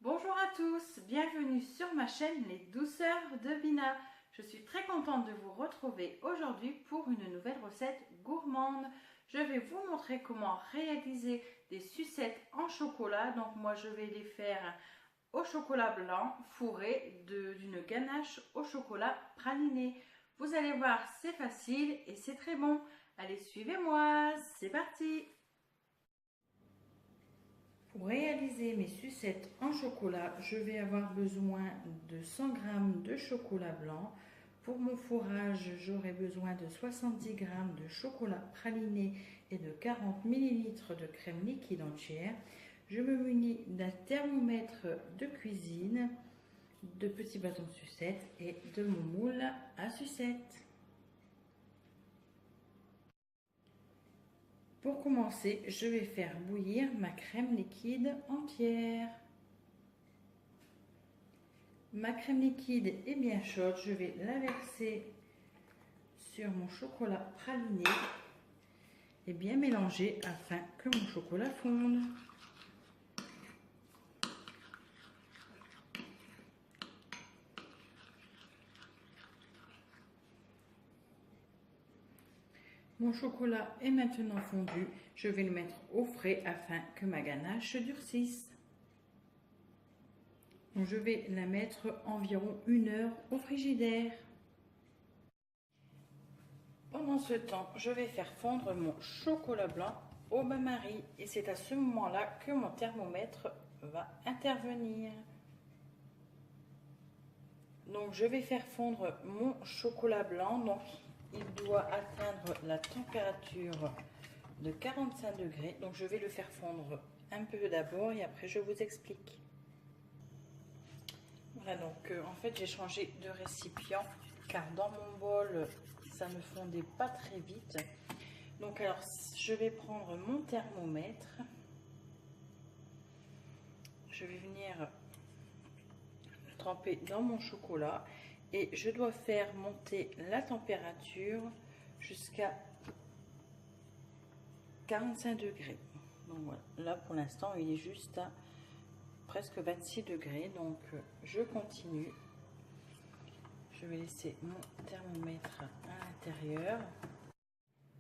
Bonjour à tous, bienvenue sur ma chaîne Les Douceurs de Vina. Je suis très contente de vous retrouver aujourd'hui pour une nouvelle recette gourmande. Je vais vous montrer comment réaliser des sucettes en chocolat. Donc moi je vais les faire au chocolat blanc fourré d'une ganache au chocolat praliné. Vous allez voir, c'est facile et c'est très bon. Allez, suivez-moi, c'est parti! Pour réaliser mes sucettes en chocolat, je vais avoir besoin de 100 g de chocolat blanc. Pour mon fourrage, j'aurai besoin de 70 g de chocolat praliné et de 40 ml de crème liquide entière. Je me munis d'un thermomètre de cuisine, de petits bâtons de sucettes et de mon moule à sucettes. Pour commencer, je vais faire bouillir ma crème liquide entière. Ma crème liquide est bien chaude, je vais la verser sur mon chocolat praliné et bien mélanger afin que mon chocolat fonde. Mon chocolat est maintenant fondu, je vais le mettre au frais afin que ma ganache se durcisse. Donc je vais la mettre environ 1 heure au frigidaire. Pendant ce temps, je vais faire fondre mon chocolat blanc au bain-marie et c'est à ce moment-là que mon thermomètre va intervenir. Donc je vais faire fondre mon chocolat blanc, donc il doit atteindre la température de 45 degrés. Donc je vais le faire fondre un peu d'abord et après je vous explique. Voilà, donc en fait j'ai changé de récipient car dans mon bol ça ne fondait pas très vite. Donc alors je vais prendre mon thermomètre, je vais venir le tremper dans mon chocolat et je dois faire monter la température jusqu'à 45 degrés. Donc voilà, là pour l'instant il est juste à presque 26 degrés, donc je continue. Je vais laisser mon thermomètre à l'intérieur.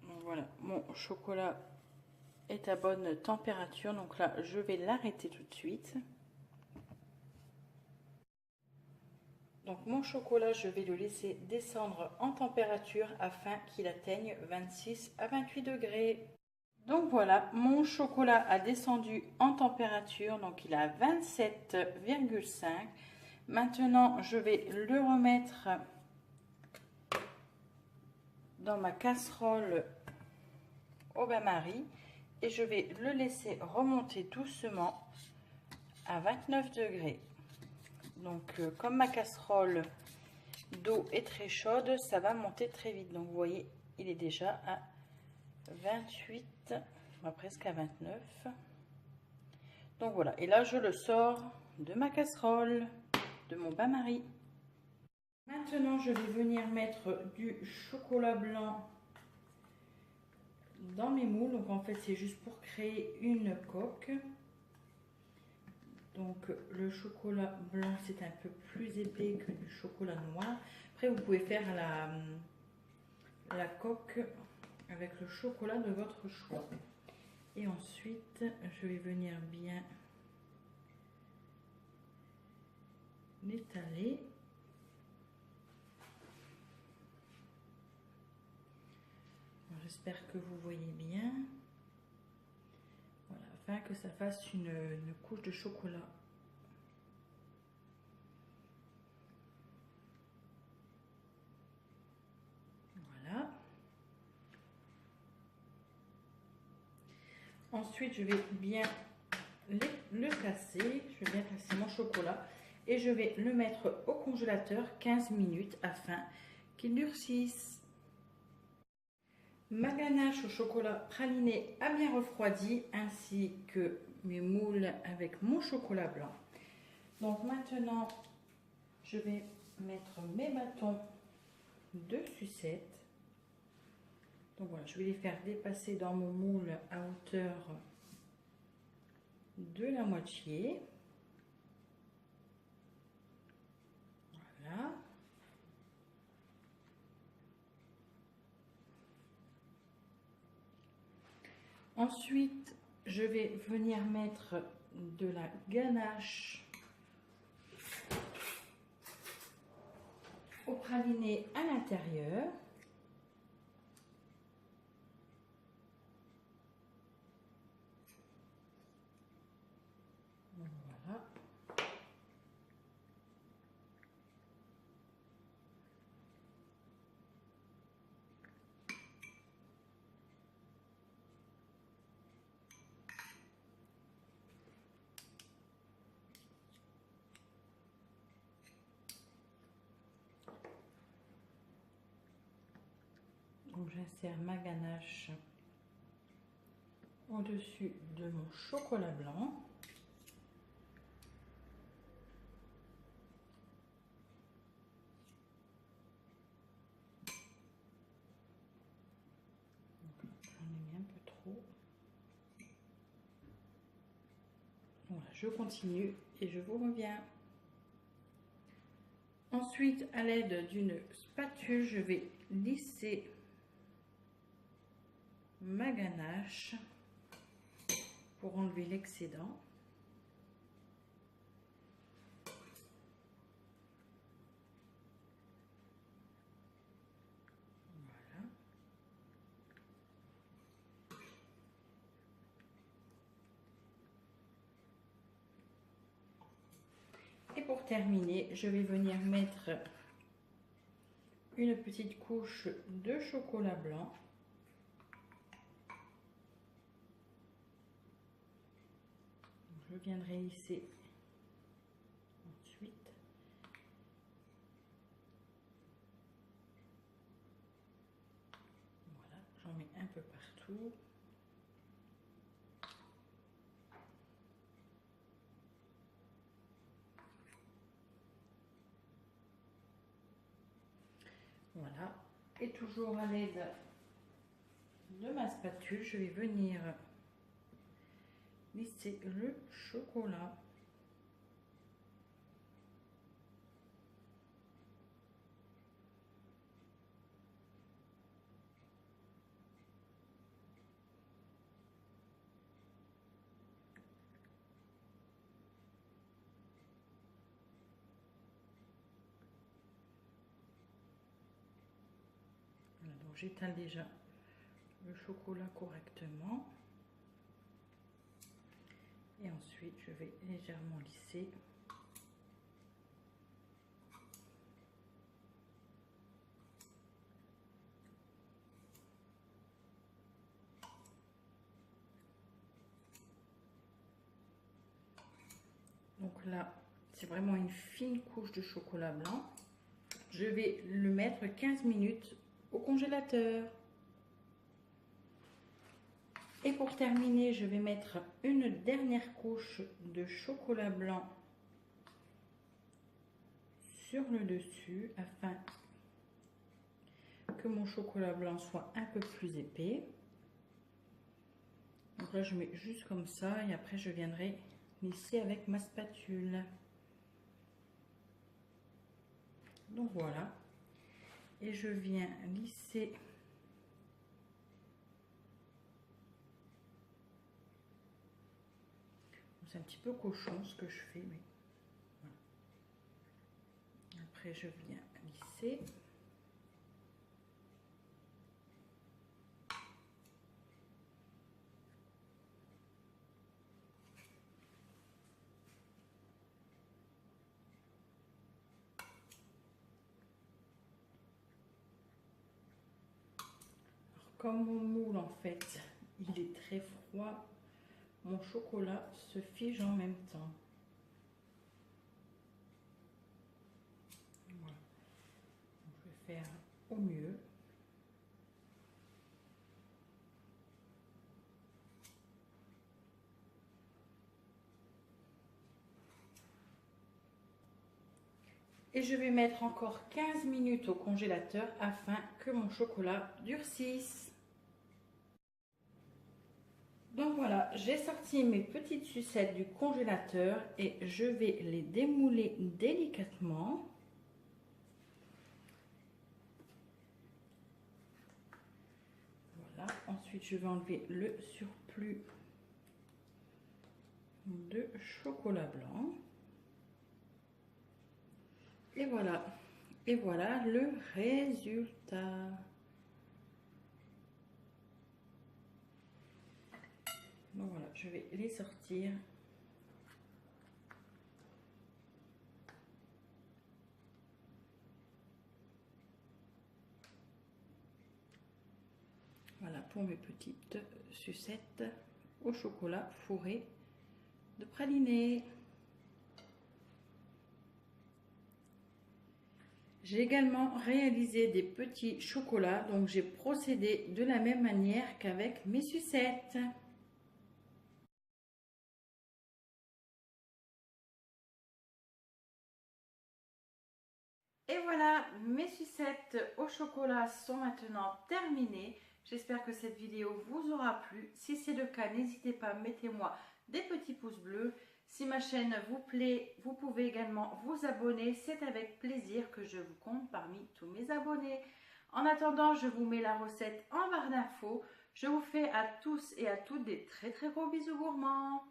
Donc voilà, mon chocolat est à bonne température, donc là je vais l'arrêter tout de suite. Donc mon chocolat, je vais le laisser descendre en température afin qu'il atteigne 26 à 28 degrés. Donc voilà, mon chocolat a descendu en température, donc il est à 27,5. Maintenant, je vais le remettre dans ma casserole au bain-marie et je vais le laisser remonter doucement à 29 degrés. Donc comme ma casserole d'eau est très chaude, ça va monter très vite. Donc vous voyez, il est déjà à 28, presque à 29. Donc voilà, et là je le sors de ma casserole, de mon bain-marie. Maintenant je vais venir mettre du chocolat blanc dans mes moules. Donc en fait c'est juste pour créer une coque. Donc le chocolat blanc c'est un peu plus épais que du chocolat noir. Après vous pouvez faire la coque avec le chocolat de votre choix. Et ensuite je vais venir bien l'étaler. J'espère que vous voyez bien. Voilà, afin que ça fasse une couche de chocolat. Voilà. Ensuite, je vais bien le casser. Je vais bien casser mon chocolat et je vais le mettre au congélateur 15 minutes afin qu'il durcisse. Ma ganache au chocolat praliné a bien refroidi, ainsi que mes moules avec mon chocolat blanc. Donc maintenant, je vais mettre mes bâtons de sucette. Donc voilà, je vais les faire dépasser dans mon moule à hauteur de la moitié. Voilà. Ensuite, je vais venir mettre de la ganache au praliné à l'intérieur. Voilà. Donc j'insère ma ganache au-dessus de mon chocolat blanc. J'en ai mis un peu trop. Voilà, je continue et je vous reviens. Ensuite, à l'aide d'une spatule, je vais lisser ma ganache pour enlever l'excédent. Voilà. Et pour terminer, je vais venir mettre une petite couche de chocolat blanc. Je viendrai lisser ensuite. Voilà, j'en mets un peu partout. Voilà, et toujours à l'aide de ma spatule, je vais venir lisser le chocolat. Voilà, donc j'étale déjà le chocolat correctement. Et ensuite, je vais légèrement lisser. Donc là, c'est vraiment une fine couche de chocolat blanc. Je vais le mettre 15 minutes au congélateur. Et pour terminer, je vais mettre une dernière couche de chocolat blanc sur le dessus afin que mon chocolat blanc soit un peu plus épais. Donc là, je mets juste comme ça et après, je viendrai lisser avec ma spatule. Donc voilà. Et je viens lisser c'est un petit peu cochon ce que je fais, mais voilà. Après, je viens lisser. Alors, comme mon moule, en fait, il est très froid, mon chocolat se fige en même temps. Voilà. Donc, je vais faire au mieux. Et je vais mettre encore 15 minutes au congélateur afin que mon chocolat durcisse. Donc voilà, j'ai sorti mes petites sucettes du congélateur et je vais les démouler délicatement. Voilà, ensuite je vais enlever le surplus de chocolat blanc. Et voilà le résultat. Donc voilà, je vais les sortir. Voilà pour mes petites sucettes au chocolat fourré de praliné. J'ai également réalisé des petits chocolats, donc j'ai procédé de la même manière qu'avec mes sucettes. Et voilà, mes sucettes au chocolat sont maintenant terminées. J'espère que cette vidéo vous aura plu. Si c'est le cas, n'hésitez pas, mettez-moi des petits pouces bleus. Si ma chaîne vous plaît, vous pouvez également vous abonner. C'est avec plaisir que je vous compte parmi tous mes abonnés. En attendant, je vous mets la recette en barre d'infos. Je vous fais à tous et à toutes des très gros bisous gourmands.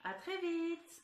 À très vite.